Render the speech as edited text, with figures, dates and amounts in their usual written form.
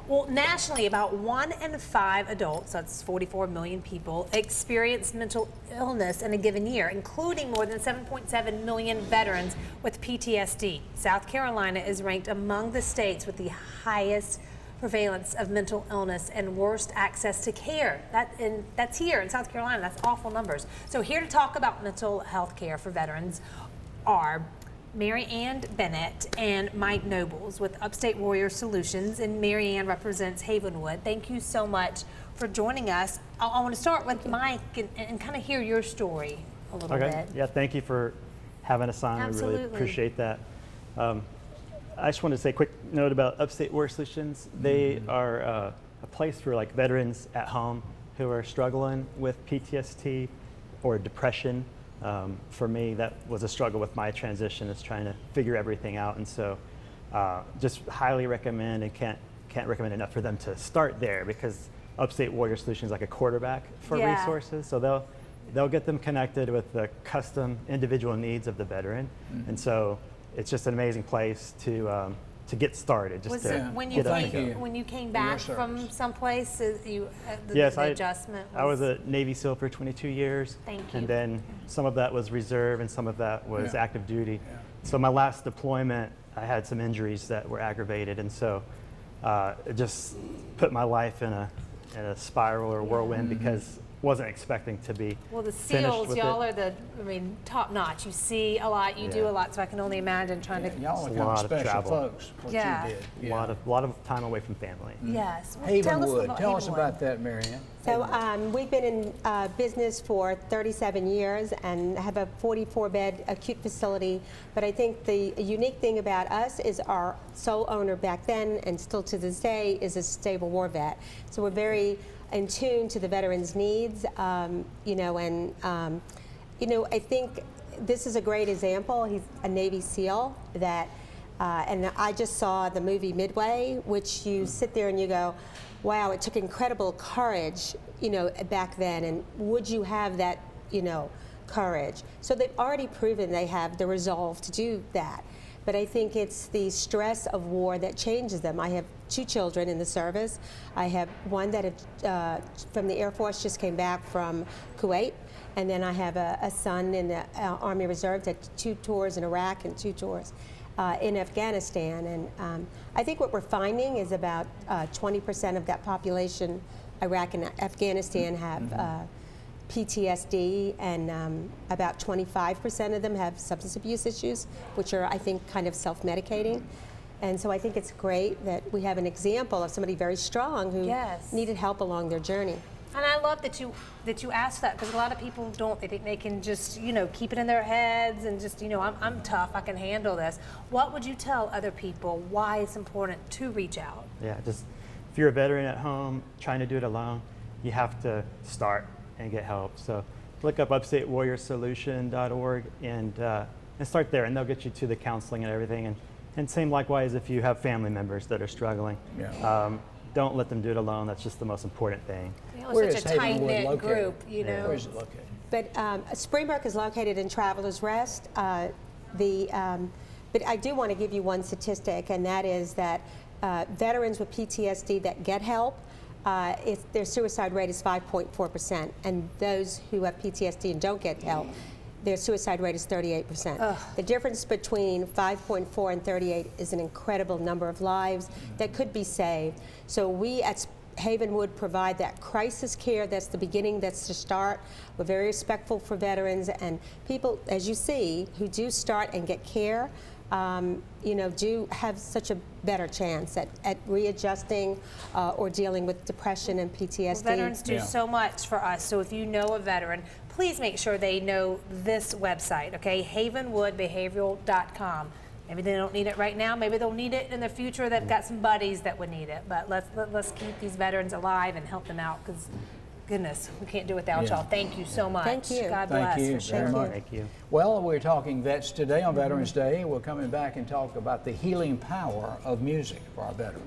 Well, nationally, about 1 in 5 adults, that's 44 million people, experience mental illness in a given year, including more than 7.7 million veterans with PTSD. South Carolina is ranked among the states with the highest prevalence of mental illness and worst access to care. That's here in South Carolina. That's awful numbers. So here to talk about mental health care for veterans are Mary Ann Bennett and Mike Nobles with Upstate Warrior Solutions, and Mary Ann represents Havenwood. Thank you so much for joining us. I want to start with Mike and kind of hear your story a little bit. Yeah, thank you for having us on. Absolutely. We really appreciate that. I just wanted to say a quick note about Upstate Warrior Solutions. They are a place for like veterans at home who are struggling with PTSD or depression. For me, that was a struggle with my transition, is trying to figure everything out, and so just highly recommend and can't recommend enough for them to start there, because Upstate Warrior Solutions is like a quarterback for resources, so they'll get them connected with the custom individual needs of the veteran, and so it's just an amazing place to get started. Just when you came back from someplace, the adjustment was... I was a Navy SEAL for 22 years. Thank you. And then some of that was reserve and some of that was active duty. So my last deployment, I had some injuries that were aggravated, and so it just put my life in a spiral or whirlwind, because wasn't expecting to be the SEALs, y'all are top notch. You see a lot, you do a lot, so I can only imagine trying to... Y'all are kind of special folks, what you did. A lot of time away from family. Yes. Well, Havenwood, tell us about that, Mary Ann. So we've been in business for 37 years and have a 44-bed acute facility, but I think the unique thing about us is our sole owner back then, and still to this day, is a stable war vet. So we're very in tune to the veterans' needs, I think this is a great example. He's a Navy SEAL that, and I just saw the movie Midway, which you sit there and you go, wow, it took incredible courage, back then, and would you have that, courage? So they've already proven they have the resolve to do that. But I think it's the stress of war that changes them. I have 2 children in the service. I have one that from the Air Force just came back from Kuwait, and then I have a son in the Army Reserve that 2 tours in Iraq and 2 tours in Afghanistan. And I think what we're finding is about 20% of that population, Iraq and Afghanistan, have PTSD, and about 25% of them have substance abuse issues, which are, I think, kind of self-medicating. And so I think it's great that we have an example of somebody very strong who needed help along their journey. And I love that you asked that, because a lot of people don't. They think they can just, keep it in their heads and just, I'm tough, I can handle this. What would you tell other people why it's important to reach out? Yeah, just if you're a veteran at home trying to do it alone, you have to start and get help. So look up upstatewarriorsolution.org and start there, and they'll get you to the counseling and everything. And same likewise if you have family members that are struggling. Don't let them do it alone. That's just the most important thing. It's such a tight-knit group, Where is it located? But Springbrook is located in Travelers Rest. But I do want to give you one statistic, and that is that veterans with PTSD that get help, their suicide rate is 5.4%, and those who have PTSD and don't get help, their suicide rate is 38%. The difference between 5.4 and 38 is an incredible number of lives that could be saved. So we at Havenwood provide that crisis care. That's the beginning, that's the start. We're very respectful for veterans, and people, as you see, who do start and get care, do have such a better chance at readjusting or dealing with depression and PTSD. Well, veterans do so much for us, so if you know a veteran, please make sure they know this website, okay? Havenwoodbehavioral.com. Maybe they don't need it right now, maybe they'll need it in the future. They've got some buddies that would need it, but let's keep these veterans alive and help them out, because goodness, we can't do it without y'all. Thank you so much. Thank you. God bless. Thank you very much. Thank you. Well, we're talking vets today on Veterans Day. We're coming back and talk about the healing power of music for our veterans.